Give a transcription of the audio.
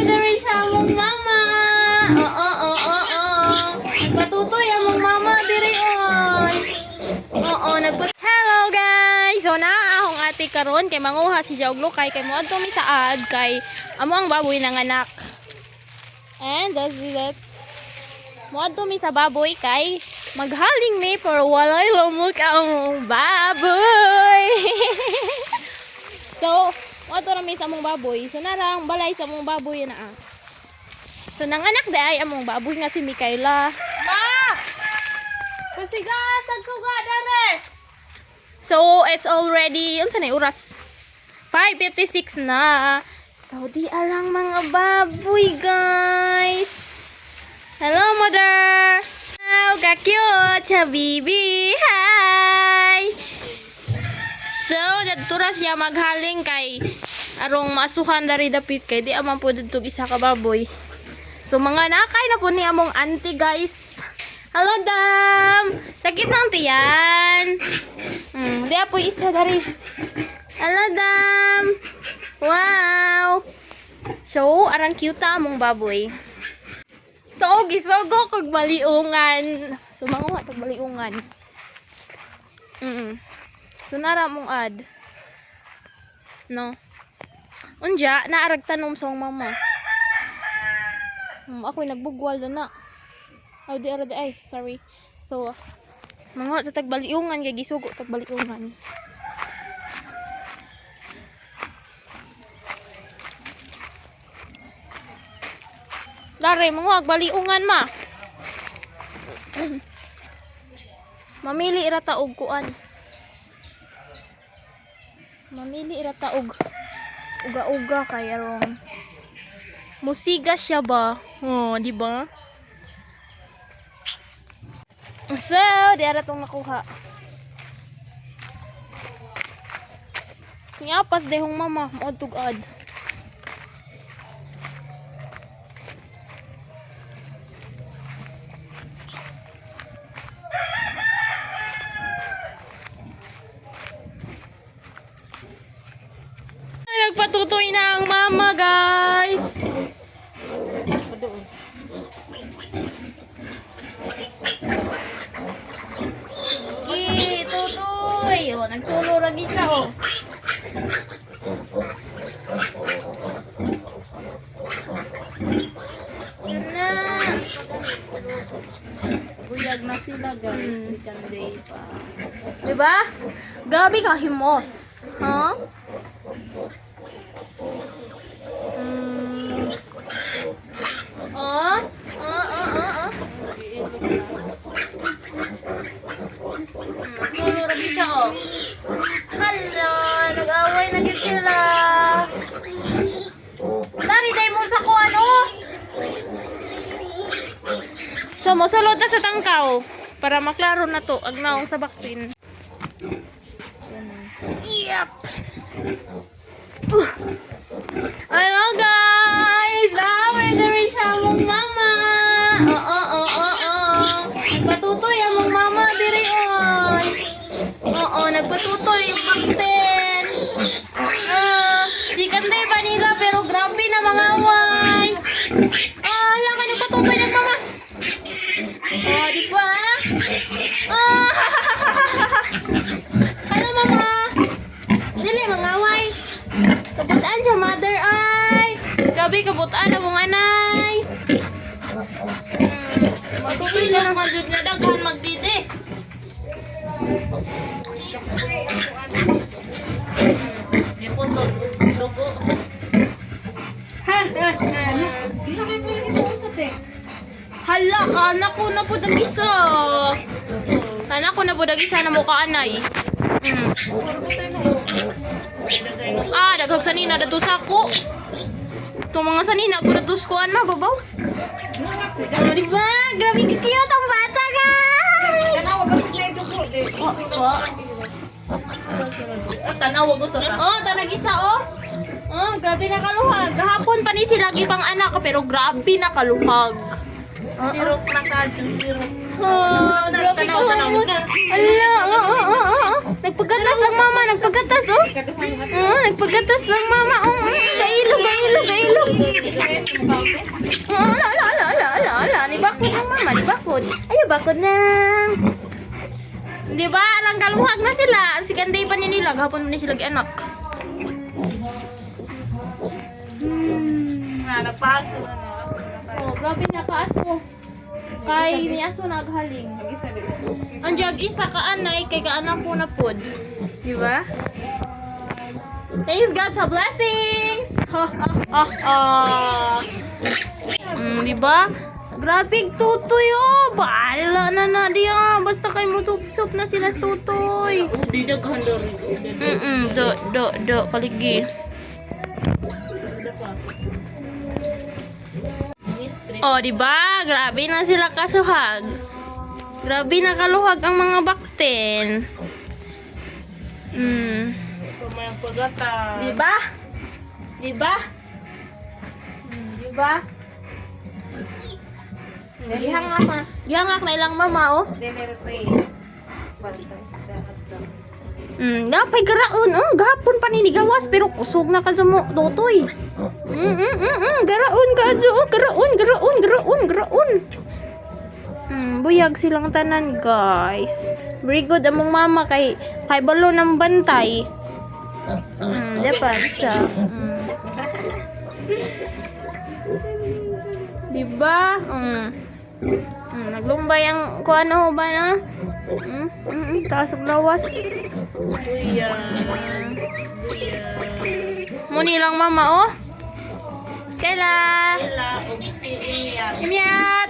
diri sa mong mama. Nagpatutoy among mama diri oy. Hello guys. So naa akong ate karon kay manguha si Jawglo kay moadto mi sa ad kay amo ang baboy ng anak. And that's it. Moadto mi sa baboy kay maghaling mi pero walay lamok ang baboy. So moadto ra mi sa among baboy. So narang balay sa among baboy na. So nanganak day among baboy nga si Mikaela. Ma! Pasigasag ko ga dare. So it's already unsa na oras? 5:56 na. So di arang mga baboy guys. Hello mother. Wow, ka-cute sa bibi. Hi. So dadtura siya maghaling kay arong masukan dari dapit kay di amang pud dito isa ka baboy. So mga nakay na po ni among auntie guys. Hello dam. Sakit ng tiyan. Di po isa dari. Hello dam. Wow. So arang cute ta among baboy. So gisogo kog baliungan. So manguha tag baliungan. So nara mong ad. No. Unja naarag tanom sa mama. Ako'y nagbugwal na. Ay, di ara di ay. Sorry. So, mga sa tagbaliungan, kaya gisugo tagbaliungan. Lare, mga agbaliungan ma. Mamili ira taog kuan. Mamili ira taog. Uga-uga kaya rong. Musiga siya ba? Oh, di ba? So, di ara tong nakuha. Niapas dehong mama, moad tugad. Nagpatutoy na ang mama, guys. Tutoy. Oh, nagsulo ra gisa oh. Na. Buyag na sila guys. Si Kanday pa. Diba? Gabi ka himos. Ha? Sulo ra gisa oh. Hala, nag-away na gid sila. Dari day mo sa kuan oh. So mo sulod na sa tangkaw para maklaro na to agnaong sa baktin. Yep. Hello guys. Naway diri sa mong mama. Nagpatutoy among mama diri oy. Nagpatutoy yung baktin. Si Kanday pa nila pero grabe na mga away. Lang ka nagpatutoy ng mama. Di ba? Hello mama. Dili mga away. Kabutaan siya mother ay. Grabe kabutaan na mong anay. Matuloy lang naman dyan na daghan magdidi. Ipuntos. Logo. Hala, anak ko na po dag-isa. Anak ko na po dag-isa na mukha anay. Daghag sanina dato sako. Itong mga sanina ko dato skuan na babaw. Diba? Grabe ka cute ang bata guys. Tanawa ko sa ta. Tanag isa oh. Grabe na kaluhag. Gahapon pa ni sila gipang anak pero grabe na kaluhag. Sirok na ka, sirok. Grabe kaluhag. Ala, nagpagatas ang mama, nagpagatas oh. Nagpagatas ang mama oh. Gailog. Ala. Ni bakod ng mama, ni bakod. Ayo bakod ng. Di ba? Arang kaluhag na sila. Si Kanday pa nila. Gapon mo ni sila anak. Nagpaso na. Oh, grabe na kaaso. Kay ni aso naghaling. Anjag isa ka anay kay kaanak ko na pod. Di ba? Thanks God sa blessings. Ha ha ha ha. Di ba? Grabe tutoy oh. Baala na diya. Basta kay mo sup na sila sa tutoy. Di daghan daw. Do kaligi. Oh, di ba? Grabe na sila kasuhag. Grabe na kaluhag ang mga bakten. Kumayang pagata. Di ba? Di ba? Di ba? Gihangak na ilang mama, oh. Dapay garaon, gapon pa ninigawas pero kusog na ka sa mo, totoy. Garaon ka adyo, garaon. Buyag silang tanan, guys. Very good among mama kay balo ng bantay. Dapat sa. Diba? Naglumbay ang kuano ba na? Taas ang lawas. Buya. Muni lang mama, oh. Kayla. Ila og si Inyat. Inyat.